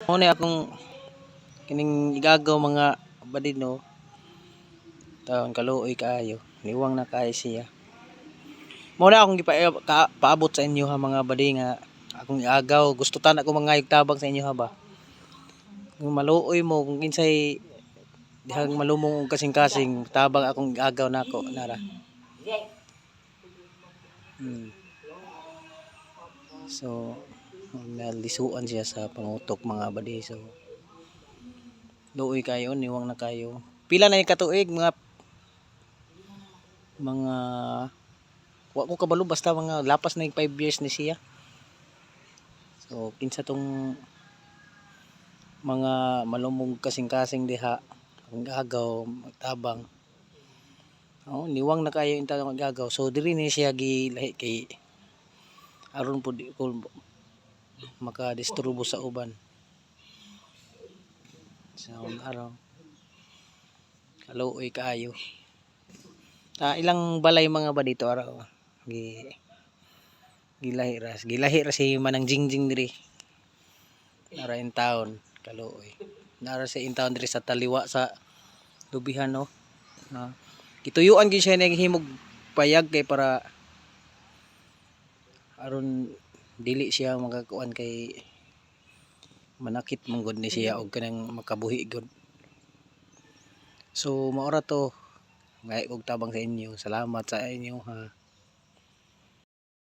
Muna akong kining igagaw mga badino. Taon kaluoy kaayo. Niwang na kaayo siya. Muna akong paabot sa inyo ha mga badi nga akong igagaw. Gusto tan ako mga tabang sa inyo ha ba. Kung maluoy mo kung kinsay dihang malumong og kasing-kasing tabang akong igagaw nako nara. So nalisuan siya sa pangutok mga badi. So luoy kayo, niwang na kayo. Pila na yung katuig mga wa ko kabalo basta mga lapas na yung 5 years ni siya. So kinsa tong mga malumog kasing-kasing diha ang gagaw magtabang. Oh, niwang na kayo inta ang gagaw. So diri ni siya gilahi kay aron pud ko makadisturbo sa uban. So araw kaluoy kaayo. Ilang balay mga ba dito araw gilahi ra si Manang Jingjing diri nara in town kaluoy nara sa in town diri sa taliwa sa lubihan no na kituyuan gyud siya naghimog payag kay para aron dili siya magakuan kay manakit mong gud ni siya og kanang makabuhi gud. So maura to ngay og tabang sa inyo. Salamat sa inyo ha.